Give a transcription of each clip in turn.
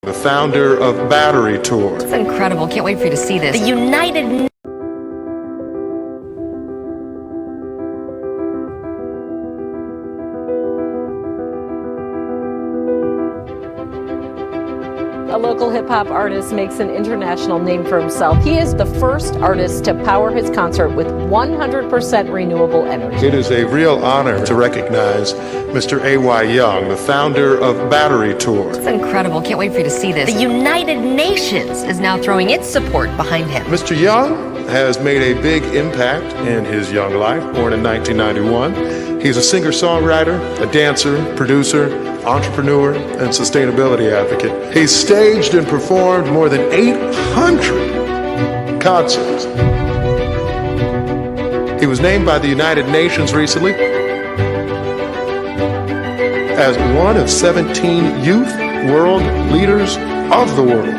The founder of Battery Tour. It's incredible. Can't wait for you to see this. The United A local hip-hop artist makes an international name for himself. He is the first artist to power his concert with 100% renewable energy. It is a real honor to recognize Mr. A.Y. Young, the founder of Battery Tour. It's incredible. Can't wait for you to see this. The United Nations is now throwing its support behind him. Mr. Young has made a big impact in his young life, born in 1991. He's a singer-songwriter, a dancer, producer, entrepreneur, and sustainability advocate. He's staged and performed more than 800 concerts. He was named by the United Nations recently as one of 17 youth world leaders of the world,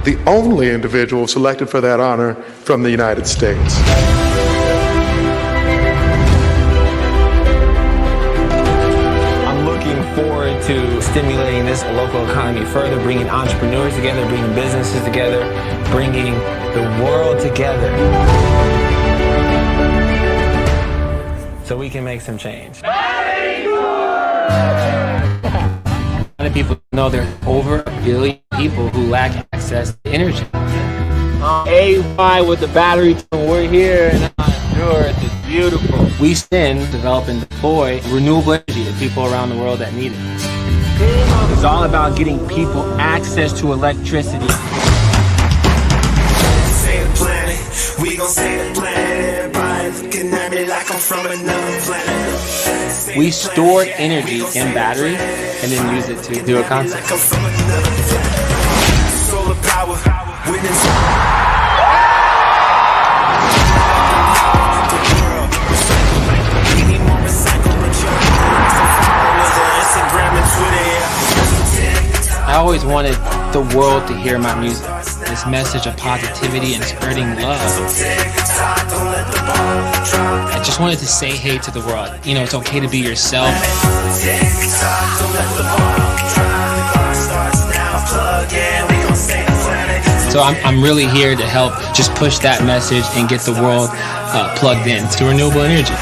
the only individual selected for that honor from the United States. Forward to stimulating this local economy further, bringing entrepreneurs together, bringing businesses together, bringing the world together so we can make some change. A lot of people know there's over 1 billion people who lack access to energy. AY with the battery, we're here and it's beautiful. We stand, develop, and deploy renewable energy to people around the world that need it. It's all about getting people access to electricity. Save the planet, we gon' save the planet. Everybody looking at me like I'm from another planet. We store energy in batteries and then use it to do a concert. Like I'm from another planet. Solar power, witness. I always wanted the world to hear my music, this message of positivity and spreading love. I just wanted to say hey to the world. You know, it's okay to be yourself. So I'm really here to help just push that message and get the world plugged in to renewable energy.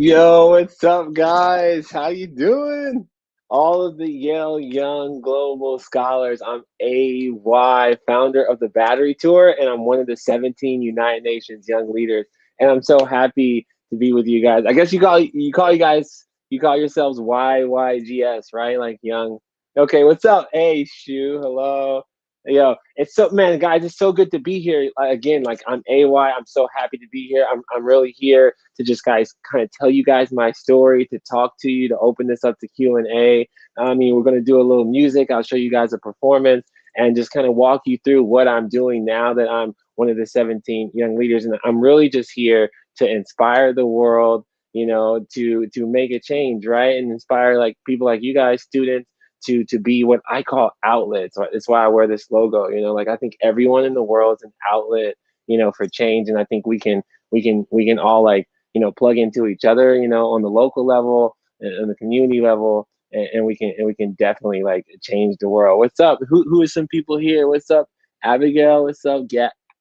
Yo, what's up, guys? How you doing? All of the Yale Young Global Scholars. I'm AY, founder of the Battery Tour, and I'm one of the 17 United Nations Young Leaders. And I'm so happy to be with you guys. I guess you call yourselves YYGS, right? Like young. Okay, what's up? Hey, Shu, hello. Yo, it's so, man, guys, it's so good to be here again. Like, I'm AY. I'm so happy to be here. I'm really here to just, guys, kind of tell you guys my story, to talk to you, to open this up to Q&A. I mean, we're going to do a little music. I'll show you guys a performance and just kind of walk you through what I'm doing now that I'm one of the 17 young leaders. And I'm really just here to inspire the world, you know, to make a change, right? And inspire like people like you guys, students, to be what I call outlets. It's why I wear this logo. You know, like I think everyone in the world is an outlet, you know, for change. And I think we can all, like, you know, plug into each other, you know, on the local level and on the community level, and we can definitely like change the world. What's up? Who is some people here? What's up, Abigail? What's up,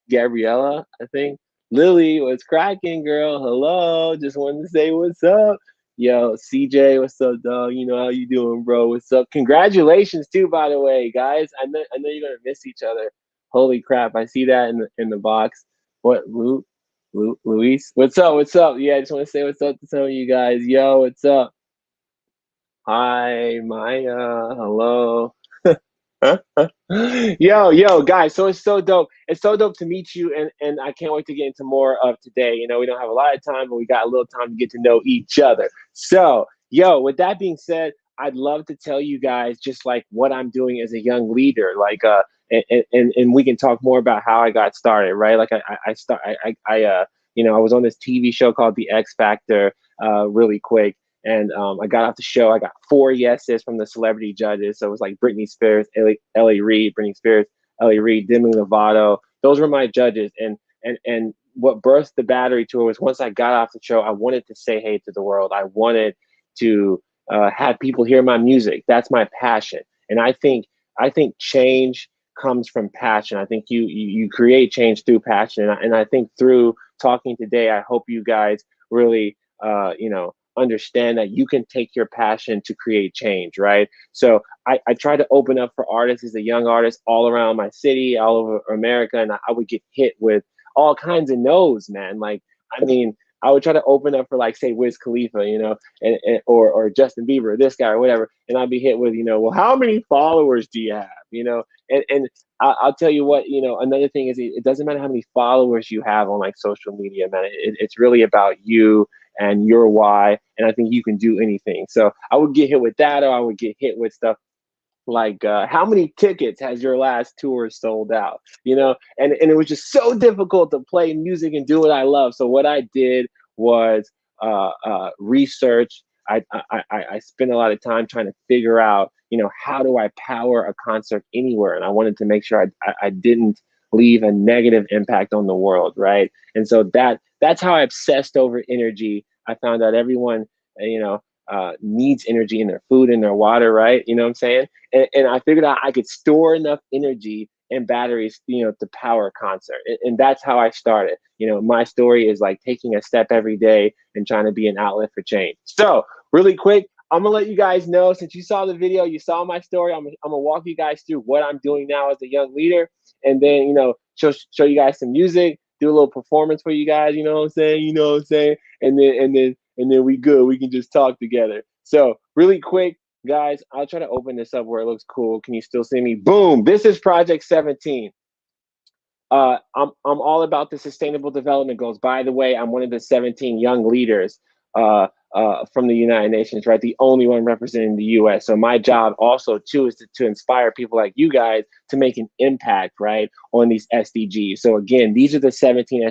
Gabriella? I think Lily. What's cracking, girl? Hello. Just wanted to say what's up. Yo, CJ, what's up, dog? You know how you doing, bro? What's up? Congratulations, too, by the way, guys. I know you're gonna miss each other. Holy crap! I see that in the box. What, Luis? What's up? What's up? Yeah, I just want to say what's up to some of you guys. Yo, what's up? Hi, Maya. Hello. Yo, guys, so it's so dope. It's so dope to meet you, and I can't wait to get into more of today. You know, we don't have a lot of time, but we got a little time to get to know each other. So, yo, with that being said, I'd love to tell you guys just like what I'm doing as a young leader, like and we can talk more about how I got started, right? Like I you know, I was on this TV show called The X Factor really quick. And I got off the show. I got 4 yeses from the celebrity judges. So it was like Britney Spears, Ellie Reed, Demi Lovato, those were my judges. And what birthed the Battery Tour was once I got off the show, I wanted to say hey to the world. I wanted to have people hear my music. That's my passion. And I think change comes from passion. I think you create change through passion. And I think through talking today, I hope you guys really understand that you can take your passion to create change, right? So I try to open up for artists as a young artist all around my city, all over America, and I would get hit with all kinds of no's, man. Like, I mean, I would try to open up for, like, say, Wiz Khalifa, or Justin Bieber, or this guy or whatever, and I'd be hit with, well, how many followers do you have? And I'll tell you what, another thing is it doesn't matter how many followers you have on, like, social media, man. It's really about you and your why, and I think you can do anything. So I would get hit with that, or I would get hit with stuff like, how many tickets has your last tour sold out? And it was just so difficult to play music and do what I love. So what I did was research. I spent a lot of time trying to figure out, how do I power a concert anywhere? And I wanted to make sure I didn't leave a negative impact on the world, right? And so that's how I obsessed over energy. I found out everyone, needs energy in their food and their water, right? You know what I'm saying? And I figured out I could store enough energy and batteries, to power a concert. And that's how I started. My story is like taking a step every day and trying to be an outlet for change. So really quick, I'm gonna let you guys know, since you saw the video, you saw my story, I'm gonna walk you guys through what I'm doing now as a young leader, and then, show you guys some music, do a little performance for you guys, you know what I'm saying? And then we good. We can just talk together. So really quick, guys, I'll try to open this up where it looks cool. Can you still see me? Boom. This is Project 17. I'm all about the sustainable development goals. By the way, I'm one of the 17 young leaders from the United Nations, right? The only one representing the U.S. So my job also too is to inspire people like you guys to make an impact, right, on these SDGs. So again, these are the 17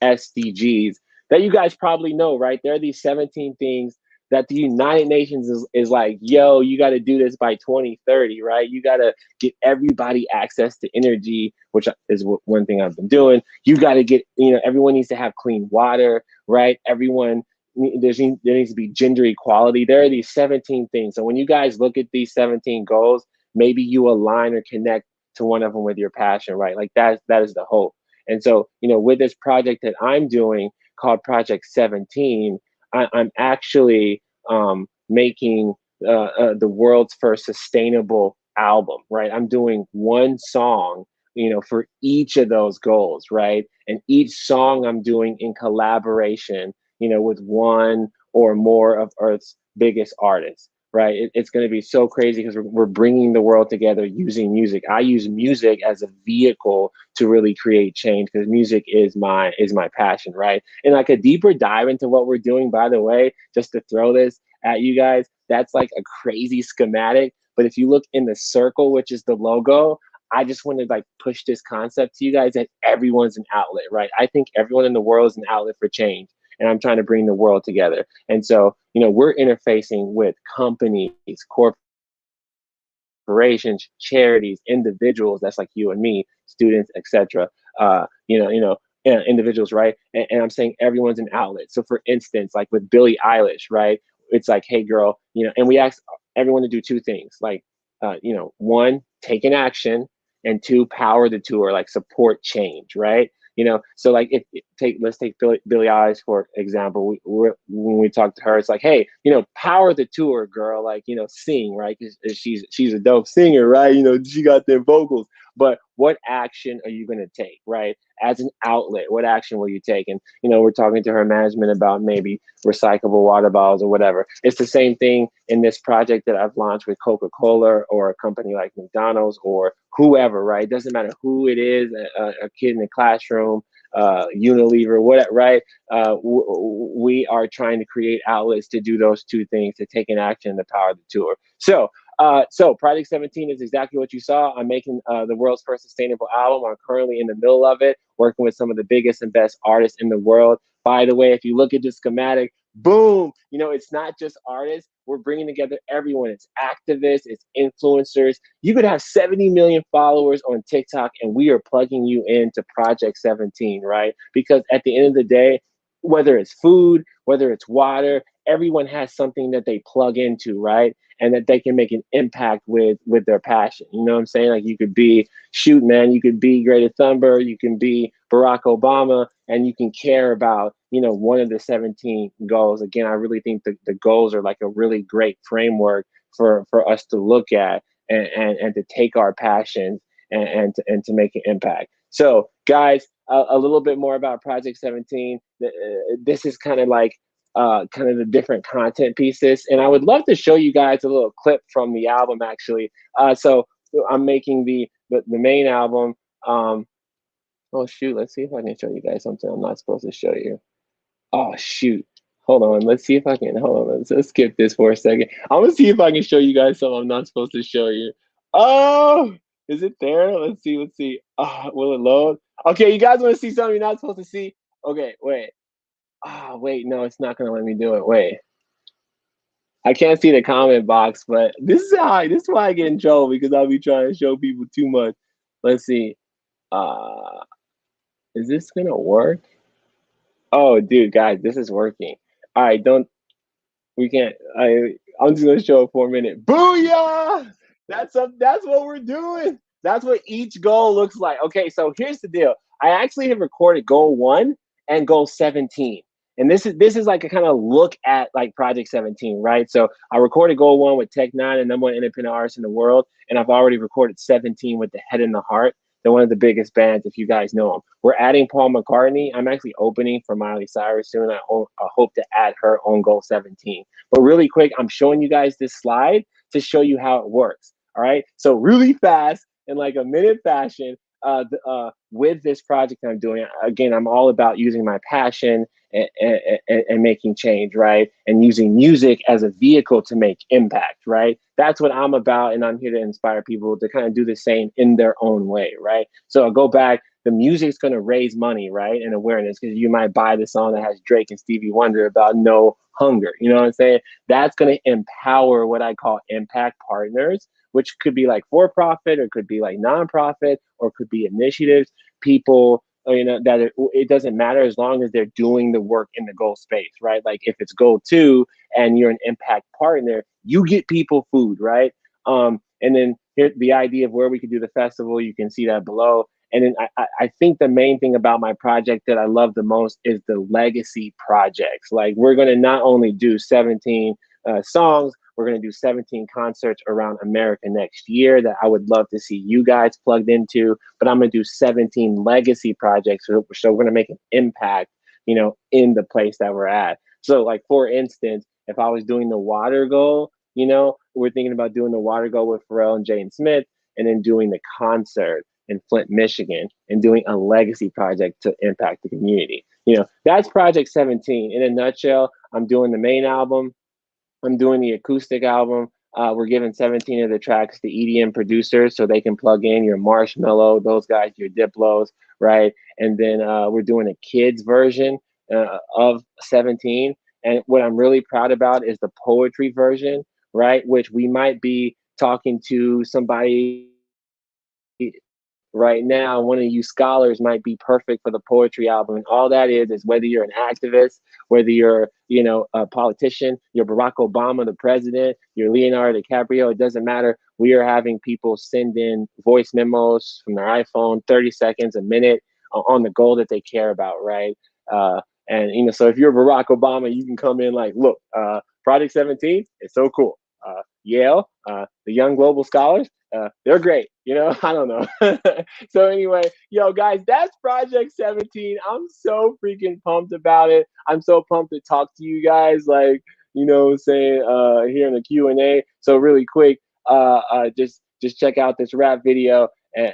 SDGs that you guys probably know, right? There are these 17 things that the United Nations is like, yo, you got to do this by 2030, right? You got to get everybody access to energy, which is one thing I've been doing. You got to get, everyone needs to have clean water, right? Everyone, there needs to be gender equality. There are these 17 things. So when you guys look at these 17 goals, maybe you align or connect to one of them with your passion, right? Like that is the hope. And so, with this project that I'm doing called Project 17, I'm actually making the world's first sustainable album, right? I'm doing one song, for each of those goals, right? And each song I'm doing in collaboration, with one or more of Earth's biggest artists, right? It's going to be so crazy because we're bringing the world together using music. I use music as a vehicle to really create change because music is my passion, right? And like a deeper dive into what we're doing, by the way, just to throw this at you guys, that's like a crazy schematic. But if you look in the circle, which is the logo, I just want to like push this concept to you guys that everyone's an outlet, right? I think everyone in the world is an outlet for change. And I'm trying to bring the world together. And so, we're interfacing with companies, corporations, charities, individuals, that's like you and me, students, etc. Individuals, right? And I'm saying everyone's an outlet. So for instance, like with Billie Eilish, right? It's like, hey girl, and we ask everyone to do two things, like, one, take an action, and two, power the tour, like support change, right? So like let's take Billie Eilish for example. When we talk to her, it's like, hey, power the tour, girl. Like, sing, right? 'Cause she's a dope singer, right? She got their vocals. But what action are you going to take, right? As an outlet, what action will you take? And we're talking to her management about maybe recyclable water bottles or whatever. It's the same thing in this project that I've launched with Coca-Cola or a company like McDonald's or whoever, right? It doesn't matter who it is, a kid in the classroom, Unilever, whatever, right? We are trying to create outlets to do those two things, to take an action, to power the tour. So Project 17 is exactly what you saw. I'm making the world's first sustainable album. I'm currently in the middle of it, working with some of the biggest and best artists in the world. By the way, if you look at the schematic, boom. You know, it's not just artists. We're bringing together everyone. It's activists, it's influencers. You could have 70 million followers on TikTok, and we are plugging you into Project 17, right? Because at the end of the day, whether it's food, whether it's water, everyone has something that they plug into, right? And that they can make an impact with their passion. You know what I'm saying? Like you could be, shoot, man, you could be Greta Thunberg, you can be Barack Obama, and you can care about, you know, one of the 17 goals. Again, I really think the goals are like a really great framework for us to look at and to take our passions and to make an impact. So, guys, a little bit more about Project 17. This is kind of like kind of the different content pieces. And I would love to show you guys a little clip from the album, actually. So I'm making the main album. Oh, shoot. Let's see if I can show you guys something I'm not supposed to show you. Oh, shoot. Hold on. Let's see if I can. Hold on. Let's skip this for a second. I'm going to see if I can show you guys something I'm not supposed to show you. Oh, is it there? Let's see. Let's see. Oh, will it load? Okay, you guys want to see something you're not supposed to see? Okay, wait. Oh, wait. No, it's not going to let me do it. Wait. I can't see the comment box, but this is why I get in trouble, because I'll be trying to show people too much. Let's see. Is this going to work? Oh, dude, guys, this is working. All right, we can't. I'm just gonna show it for a minute. Booyah! That's what we're doing. That's what each goal looks like. Okay, so here's the deal. I actually have recorded goal 1 and goal 17. And this is like a kind of look at like Project 17, right? So I recorded goal 1 with Tech Nine, and #1 independent artist in the world, and I've already recorded 17 with The Head and the Heart. They're one of the biggest bands, if you guys know them. We're adding Paul McCartney. I'm actually opening for Miley Cyrus soon. I hope to add her on goal 17. But really quick, I'm showing you guys this slide to show you how it works. All right. So really fast, in like a minute fashion, with this project I'm doing. Again, I'm all about using my passion and making change, right? And using music as a vehicle to make impact, right? That's what I'm about, and I'm here to inspire people to kind of do the same in their own way, right? So I'll go back. The music's going to raise money, right? And awareness, because you might buy the song that has Drake and Stevie Wonder about no hunger. You know what I'm saying? That's going to empower what I call impact partners, which could be like for profit, or could be like nonprofit, or could be initiatives, people, you know, that it doesn't matter as long as they're doing the work in the goal space, right? Like if it's goal 2 and you're an impact partner, you get people food, right? And then here, the idea of where we could do the festival, you can see that below. And then I think the main thing about my project that I love the most is the legacy projects. Like we're going to not only do 17 songs, we're going to do 17 concerts around America next year that I would love to see you guys plugged into. But I'm going to do 17 legacy projects. So we're going to make an impact, you know, in the place that we're at. So like, for instance, if I was doing the water goal, you know, we're thinking about doing the water goal with Pharrell and Jaden Smith, and then doing the concert in Flint, Michigan, and doing a legacy project to impact the community. You know, that's Project 17. In a nutshell, I'm doing the main album. I'm doing the acoustic album. We're giving 17 of the tracks to EDM producers so they can plug in your Marshmello, those guys, your Diplos, right? And then we're doing a kids version of 17. And what I'm really proud about is the poetry version, right? Which we might be talking to somebody right now. One of you scholars might be perfect for the poetry album. And all that is whether you're an activist, whether you're, you know, a politician, you're Barack Obama, the president, you're Leonardo DiCaprio, it doesn't matter. We are having people send in voice memos from their iPhone, 30 seconds, a minute, on the goal that they care about, right? And, you know, so if you're Barack Obama, you can come in like, look, Project 17 is so cool. Yale, the Young Global Scholars, they're great. You know, I don't know. So anyway, yo, guys, that's Project 17. I'm so freaking pumped about it. I'm so pumped to talk to you guys, like, you know, saying here in the Q&A. So really quick, just check out this rap video and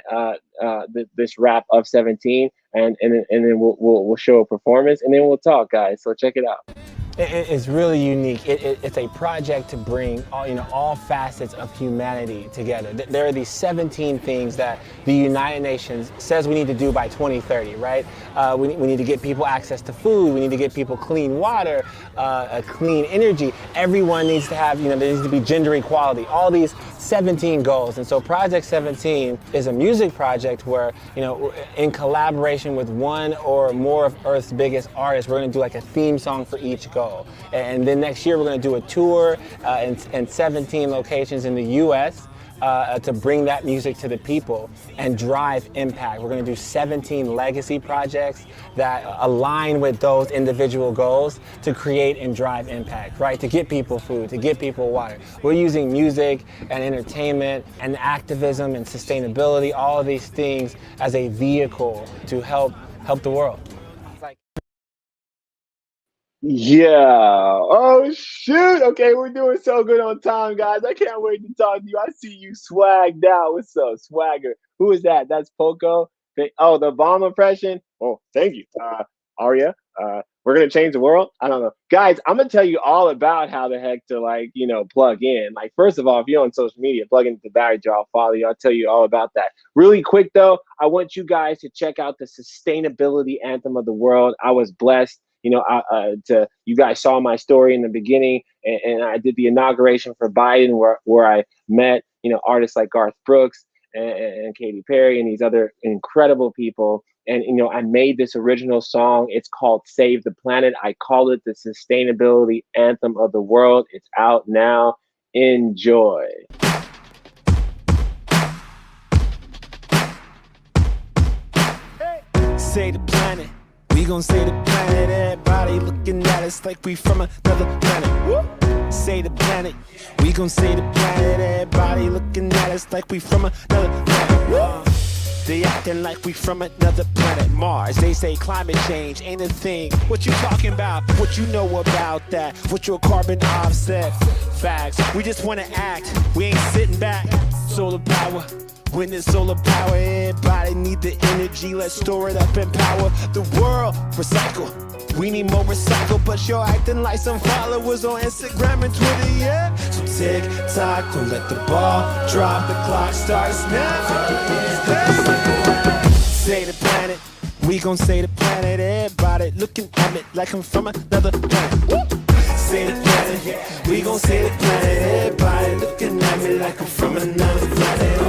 this rap of 17, and then we'll show a performance, and then we'll talk, guys. So check it out. It's really unique. It's a project to bring all facets of humanity together. There are these 17 things that the United Nations says we need to do by 2030, right? We need to get people access to food. We need to get people clean water, clean energy. Everyone needs to have, there needs to be gender equality. All these 17 goals. And so Project 17 is a music project where, in collaboration with one or more of Earth's biggest artists, we're going to do like a theme song for each goal. And then next year we're going to do a tour in 17 locations in the U.S. To bring that music to the people and drive impact. We're going to do 17 legacy projects that align with those individual goals to create and drive impact, right? To get people food, to get people water. We're using music and entertainment and activism and sustainability, all of these things as a vehicle to help the world. Yeah. Oh shoot. Okay, we're doing so good on time, guys. I can't wait to talk to you. I see you swagged out. What's up, swagger? Who is that? That's Poco. Oh, the bomb impression. Oh, thank you, Arya. We're gonna change the world. I don't know, guys. I'm gonna tell you all about how the heck to plug in. Like, first of all, if you're on social media, plug into the Barry Jar. I'll follow you. I'll tell you all about that. Really quick though, I want you guys to check out the sustainability anthem of the world. I was blessed. You guys saw my story in the beginning, and I did the inauguration for Biden, where I met artists like Garth Brooks and Katy Perry and these other incredible people. And I made this original song. It's called "Save the Planet." I call it the sustainability anthem of the world. It's out now. Enjoy. Save the planet. We gon' save the planet. Everybody looking at us like we from another planet. Woo! Save the planet. We gon' save the planet. Everybody looking at us like we from another planet. Woo! They acting like we from another planet, Mars. They say climate change ain't a thing. What you talking about? What you know about that? What your carbon offset? Facts. We just wanna act. We ain't sitting back. Solar power. When it's solar power, everybody need the energy. Let's store it up and power the world. Recycle. We need more recycle, but you're acting like some followers on Instagram and Twitter, yeah? So tick tock, don't let the ball drop. The clock starts now. Save the planet. We gon' save the planet. Everybody looking at me like I'm from another planet. Woo! Save the planet. We gon' save the planet. Everybody looking at me like I'm from another planet.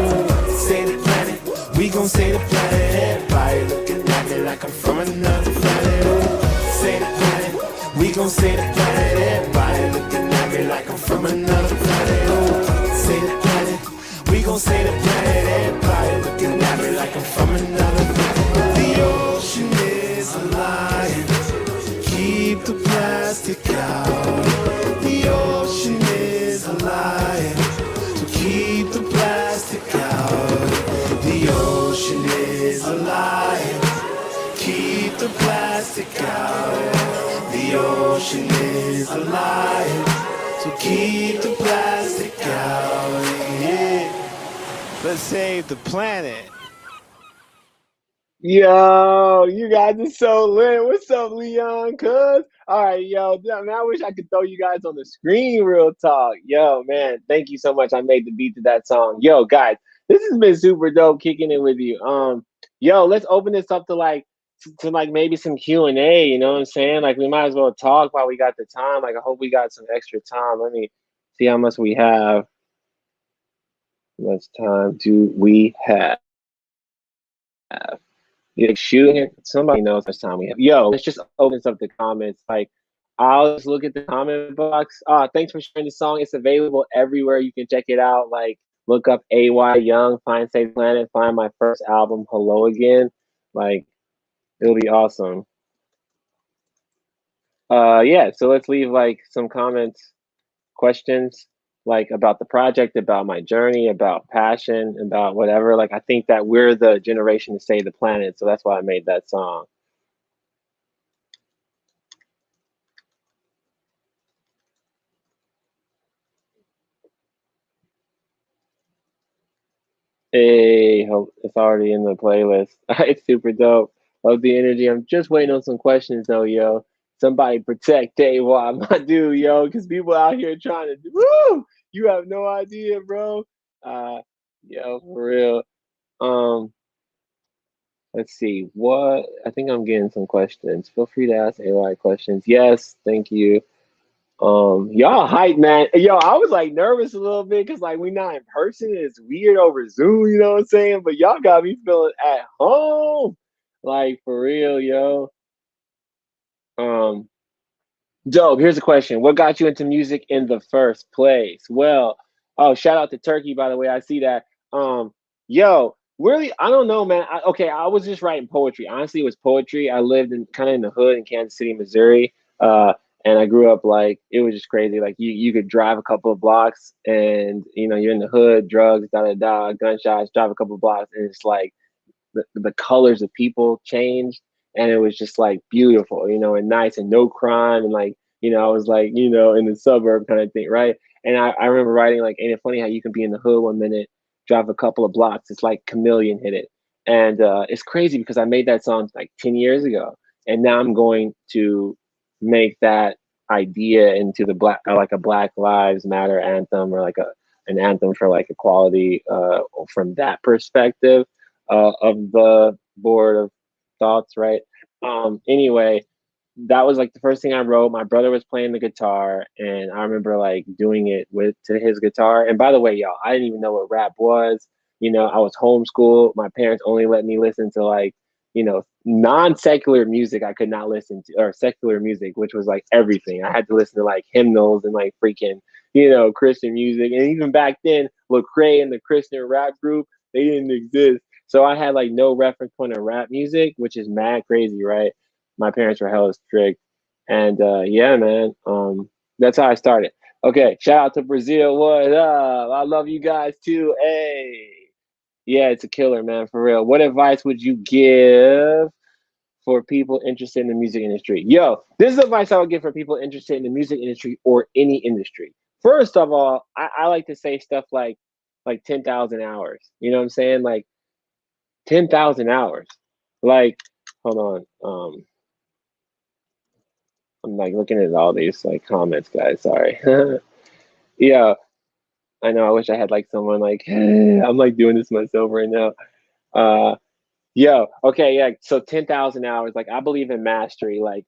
Save the planet. We gon' save the planet. Everybody looking at me like I'm from another planet. Save the planet. We gon' save the planet. Everybody looking at me like I'm from another planet. Save the planet. We gon' save the planet. Everybody looking at me like I'm from another planet. The ocean is alive. Keep the plastic out. The ocean is alive. So keep the plastic out. The ocean is alive. Keep the plastic out. The ocean is alive. So keep the plastic out. Yeah. Let's save the planet. Yo, you guys are so lit. What's up, Leon? Cuz? All right, yo. Man, I wish I could throw you guys on the screen real talk. Yo, man, thank you so much. I made the beat to that song. Yo, guys, this has been super dope kicking it with you. Yo, let's open this up to maybe some Q&A, you know what I'm saying? Like, we might as well talk while we got the time. Like, I hope we got some extra time. Let me see how much we have. How much time do we have? You're shooting it. Somebody knows how much time we have. Yo, let's just open up the comments. Like, I'll just look at the comment box. Thanks for sharing the song. It's available everywhere. You can check it out. Like, look up AY Young, find Save Planet, find my first album, Hello Again. Like, it'll be awesome. Yeah, so let's leave like some comments, questions, like about the project, about my journey, about passion, about whatever. Like, I think that we're the generation to save the planet, so that's why I made that song. Hey, hope it's already in the playlist. It's super dope. Love the energy. I'm just waiting on some questions though, yo. Somebody protect AY, my dude, yo, because people out here trying to do, woo! You have no idea, bro. Uh, yo, for real. Um, let's see. What? I think I'm getting some questions. Feel free to ask AY questions. Yes, thank you. Y'all hype, man. Yo, I was like nervous a little bit because like we not in person. It's weird over Zoom, you know what I'm saying? But y'all got me feeling at home. Like for real, yo. Um, Dope. Here's a question. What got you into music in the first place? Well, oh, shout out to Turkey, by the way. I see that. Yo, really, I don't know, man. Okay, I was just writing poetry. Honestly, it was poetry. I lived in kind of in the hood in Kansas City, Missouri. And I grew up like it was just crazy. Like you could drive a couple of blocks and you're in the hood, drugs, da da da, gunshots, drive a couple of blocks, and it's like the colors of people changed, and it was just like beautiful, and nice, and no crime, and like I was like in the suburb kind of thing, right? And I remember writing like, ain't it funny how you can be in the hood one minute, drive a couple of blocks, it's like chameleon hit it. And it's crazy because I made that song like 10 years ago, and now I'm going to make that idea into the like a Black Lives Matter anthem, or like an anthem for like equality from that perspective of the board of thoughts, right? Anyway, that was like the first thing I wrote. My brother was playing the guitar, and I remember like doing it to his guitar. And by the way, y'all, I didn't even know what rap was. I was homeschooled. My parents only let me listen to like, non-secular music I could not listen to, or secular music, which was like everything. I had to listen to like hymnals and like freaking, Christian music. And even back then, Lecrae and the Christian rap group, they didn't exist. So I had like no reference point of rap music, which is mad crazy, right? My parents were hella strict. And yeah, man, that's how I started. Okay, shout out to Brazil. What up? I love you guys too. Hey. Yeah, it's a killer, man, for real. What advice would you give for people interested in the music industry? Yo, this is advice I would give for people interested in the music industry or any industry. First of all, I like to say stuff like 10,000 hours. You know what I'm saying? Like 10,000 hours. Like, hold on. I'm like looking at all these like comments, guys. Sorry. Yeah, I know. I wish I had like someone like I'm like doing this myself right now. Uh, Yo, okay, yeah. So 10,000 hours. Like I believe in mastery. Like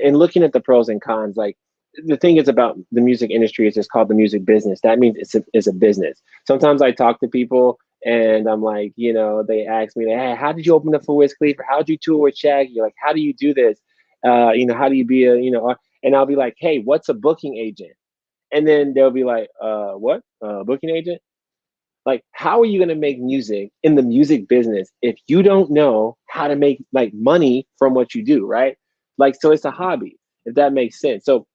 in looking at the pros and cons, like the thing is about the music industry is just called the music business. That means it's a business. Sometimes I talk to people and I'm like, they ask me, hey, how did you open up for Wiz Khalifa? How did you tour with Shaggy? Like, how do you do this? How do you be and I'll be like, hey, what's a booking agent? And then they'll be like, what? Booking agent? Like, how are you going to make music in the music business if you don't know how to make like money from what you do, right? Like, so it's a hobby, if that makes sense. So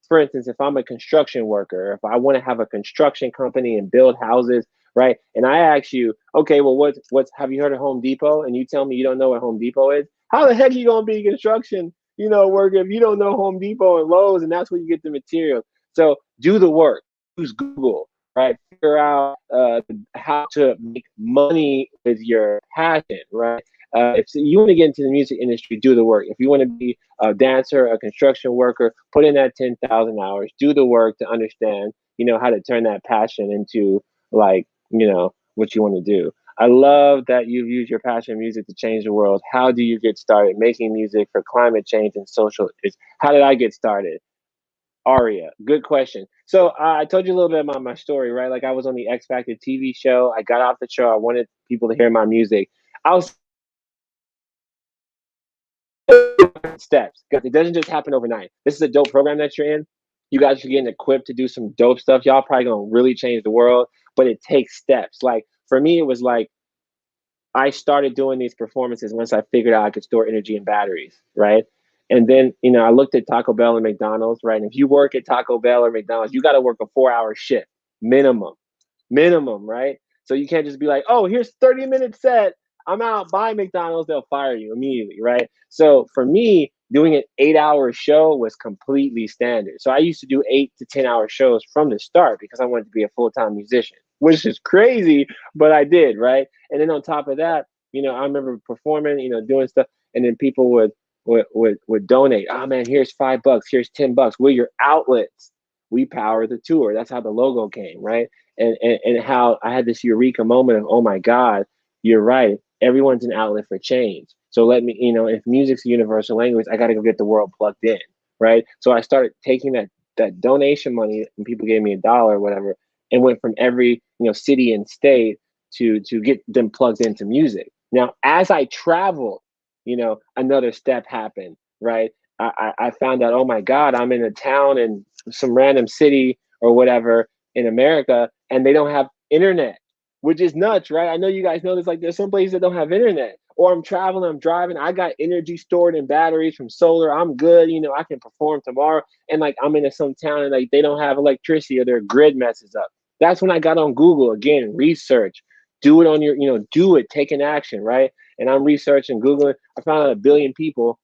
for instance, if I'm a construction worker, if I want to have a construction company and build houses, right? And I ask you, okay, well, what's have you heard of Home Depot? And you tell me you don't know what Home Depot is. How the heck are you going to be a construction, worker if you don't know Home Depot and Lowe's, and that's where you get the materials? So do the work. Use Google, right? Figure out how to make money with your passion, right? If you want to get into the music industry, do the work. If you want to be a dancer, a construction worker, put in that 10,000 hours, do the work to understand, how to turn that passion into like, what you want to do. I love that you've used your passion in music to change the world. How do you get started making music for climate change and social issues? How did I get started? Aria, good question. So I told you a little bit about my story, right? Like I was on the X Factor TV show. I got off the show. I wanted people to hear my music. I was steps because it doesn't just happen overnight. This is a dope program that you're in. You guys are getting equipped to do some dope stuff. Y'all probably gonna really change the world, but it takes steps. Like for me, it was like I started doing these performances once I figured out I could store energy in batteries, right? And then, I looked at Taco Bell and McDonald's, right? And if you work at Taco Bell or McDonald's, you got to work a 4-hour shift minimum, right? So you can't just be like, oh, here's 30-minute set. I'm out. By McDonald's. They'll fire you immediately, right? So for me, doing an 8-hour show was completely standard. So I used to do 8 to 10-hour shows from the start because I wanted to be a full-time musician, which is crazy, but I did, right? And then on top of that, I remember performing, doing stuff, and then people would would donate. Oh man, here's $5, here's $10. We're your outlets. We power the tour. That's how the logo came, right? And how I had this eureka moment of, oh my God, you're right. Everyone's an outlet for change. So let me, if music's a universal language, I got to go get the world plugged in, right? So I started taking that donation money, and people gave me $1 or whatever, and went from every city and state to get them plugged into music. Now, as I traveled, another step happened, right? I found out, oh my God, I'm in a town in some random city or whatever in America, and they don't have internet, which is nuts, right? I know you guys know this. Like, there's some places that don't have internet. Or I'm traveling, I'm driving, I got energy stored in batteries from solar. I'm good, I can perform tomorrow. And like, I'm in some town and like they don't have electricity or their grid messes up. That's when I got on Google again, research, do it on your, do it, take an action, right? And I'm researching, Googling. I found out 1 billion people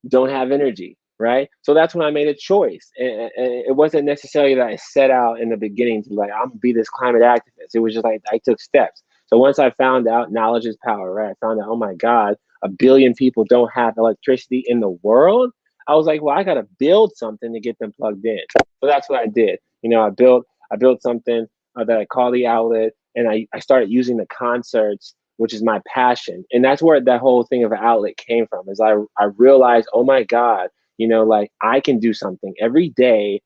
don't have energy, right? So that's when I made a choice. And it wasn't necessarily that I set out in the beginning to like, I'm gonna be this climate activist. It was just like I took steps. So once I found out knowledge is power, right? I found out, oh my God, 1 billion people don't have electricity in the world. I was like, well, I gotta build something to get them plugged in. So that's what I did. I built something that I call the outlet, and I started using the concerts, which is my passion. And that's where that whole thing of an outlet came from, is I realized, oh my God, like I can do something every day.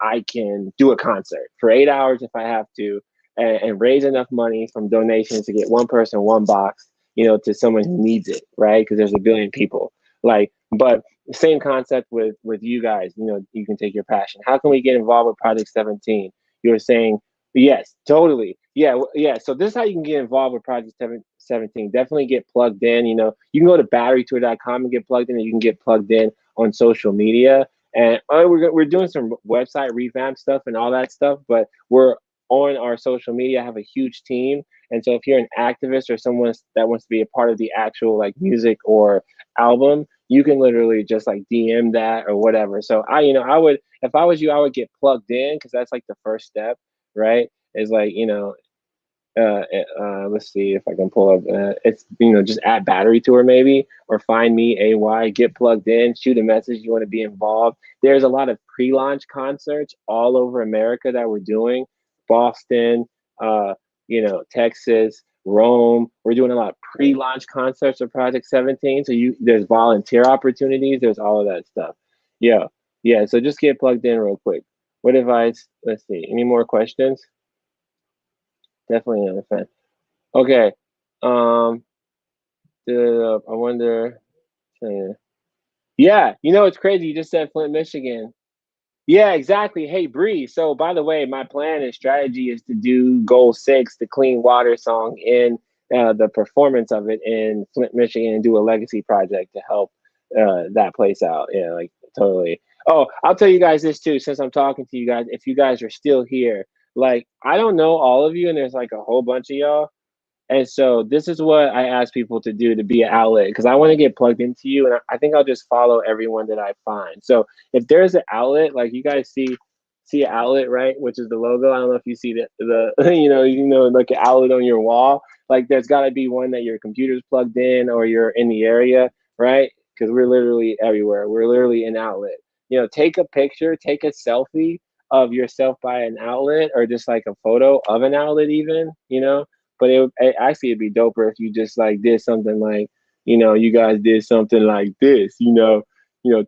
I can do a concert for 8 hours if I have to, and raise enough money from donations to get one person, one box, to someone who needs it, right? Because there's 1 billion people. Like, but same concept with you guys, you can take your passion. How can we get involved with Project 17? You were saying, yes, totally. Yeah, yeah. So this is how you can get involved with Project 17. Definitely get plugged in. You can go to batterytour.com and get plugged in, and you can get plugged in on social media. And we're doing some website revamp stuff and all that stuff, but we're on our social media. I have a huge team. And so if you're an activist or someone that wants to be a part of the actual like music or album, you can literally just like DM that or whatever. So I would, if I was you, I would get plugged in, because that's like the first step, right? Is like, let's see if I can pull up. It's just at Battery Tour maybe, or find me AY. Get plugged in. Shoot a message. You want to be involved. There's a lot of pre-launch concerts all over America that we're doing. Boston, Texas, Rome. We're doing a lot of pre-launch concerts of Project 17. So there's volunteer opportunities. There's all of that stuff. Yeah. So just get plugged in real quick. What advice? Let's see. Any more questions? Definitely not a fan. Okay. I wonder. Yeah, it's crazy. You just said Flint, Michigan. Yeah, exactly. Hey, Bree. So, by the way, my plan and strategy is to do Goal 6, the Clean Water song, in the performance of it in Flint, Michigan, and do a legacy project to help that place out. Yeah, like totally. Oh, I'll tell you guys this too, since I'm talking to you guys. If you guys are still here, like, I don't know all of you, and there's like a whole bunch of y'all. And so this is what I ask people to do to be an outlet, because I want to get plugged into you, and I think I'll just follow everyone that I find. So if there's an outlet, like you guys see an outlet, right, which is the logo. I don't know if you see the like an outlet on your wall. Like, there's got to be one that your computer's plugged in or you're in the area, right? Because we're literally everywhere. We're literally an outlet. Take a picture, take a selfie of yourself by an outlet, or just like a photo of an outlet even, but actually it'd be doper if you just like did something like, you guys did something like this,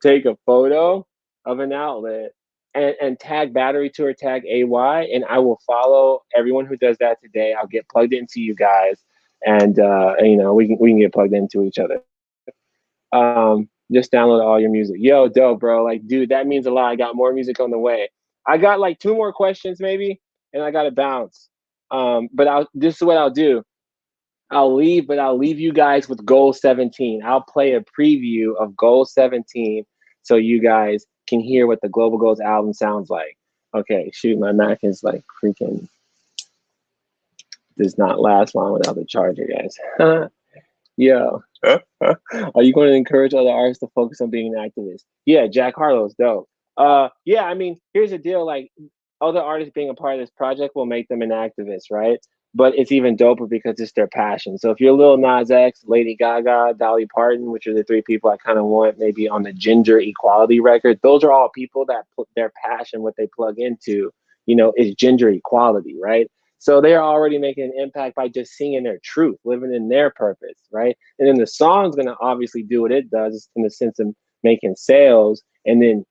take a photo of an outlet and tag Battery Tour, tag AY, and I will follow everyone who does that today. I'll get plugged into you guys, and we can get plugged into each other. Just download all your music. Yo, dope, bro. Like, dude, that means a lot. I got more music on the way. I got like 2 more questions maybe, and I gotta bounce. But this is what I'll do. I'll leave you guys with Goal 17. I'll play a preview of Goal 17 so you guys can hear what the Global Goals album sounds like. Okay, shoot, my Mac is like freaking does not last long without the charger, guys. Yo, are you going to encourage other artists to focus on being an activist? Yeah, Jack Harlow's dope. Yeah, I mean, here's the deal. Like, other artists being a part of this project will make them an activist, right? but it's even doper because it's their passion. So if you're Lil Nas X, Lady Gaga, Dolly Parton, which are the three people I kind of want maybe on the gender equality record, those are all people that put their passion, what they plug into, is gender equality, right? So they're already making an impact by just singing their truth, living in their purpose, right? And then the song's gonna obviously do what it does in the sense of making sales and then,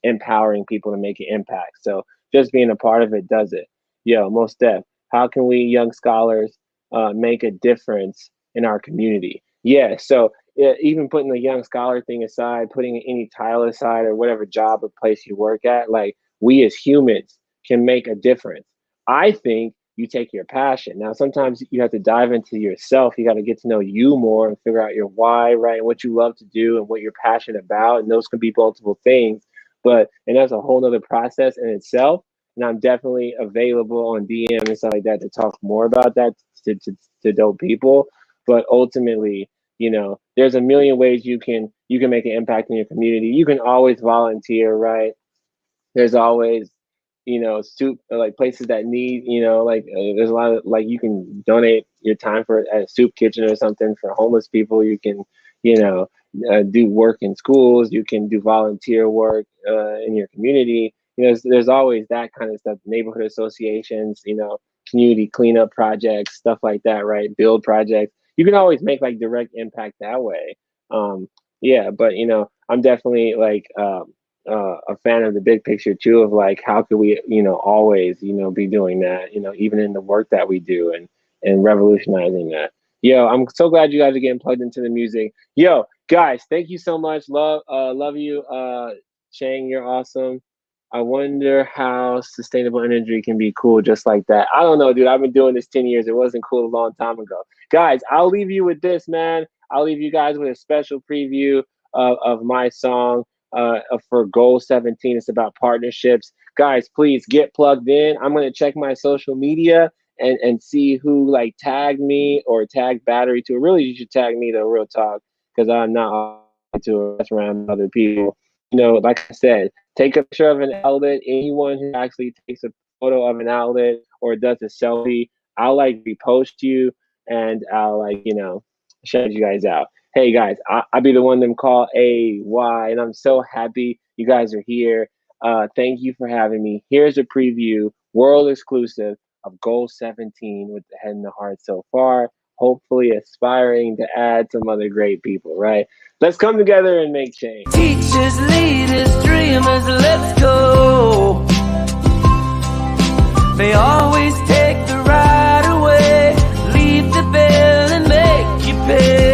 empowering people to make an impact. So just being a part of it does it. Yo, most def. How can we young scholars make a difference in our community? Yeah, so even putting the young scholar thing aside, putting any title aside or whatever job or place you work at, like we as humans can make a difference. I think you take your passion. Now, sometimes you have to dive into yourself. You got to get to know you more and figure out your why, right? And what you love to do and what you're passionate about. And those can be multiple things, and that's a whole nother process in itself. And I'm definitely available on DM and stuff like that to talk more about that to dope people. But ultimately, there's a million ways you can make an impact in your community. You can always volunteer, right? There's always, soup, like places that need, there's a lot of, like, you can donate your time for a soup kitchen or something for homeless people. You can, do work in schools. You can do volunteer work in your community. There's always that kind of stuff. Neighborhood associations, community cleanup projects, stuff like that, right? Build projects. You can always make like direct impact that way. Yeah, but I'm definitely like a fan of the big picture too, of like how could we, always, be doing that, even in the work that we do and revolutionizing that. Yo, I'm so glad you guys are getting plugged into the music. Yo, guys, thank you so much. Love you. Chang, you're awesome. I wonder how sustainable energy can be cool just like that. I don't know, dude. I've been doing this 10 years. It wasn't cool a long time ago. Guys, I'll leave you with this, man. I'll leave you guys with a special preview of my song for Goal 17. It's about partnerships. Guys, please get plugged in. I'm going to check my social media and see who like tagged me or tagged Battery to it. Really, you should tag me though, real talk, because I'm not to mess around with other people. Like I said, take a picture of an outlet. Anyone who actually takes a photo of an outlet or does a selfie, I'll like repost you and I'll like, shout you guys out. Hey guys, I'll be the one them call AY, and I'm so happy you guys are here. Thank you for having me. Here's a preview, world exclusive, of Goal 17 with the head and the heart so far. Hopefully aspiring to add some other great people, right? Let's come together and make change. Teachers, leaders, dreamers, let's go. They always take the right away. Leave the bill and make you pay.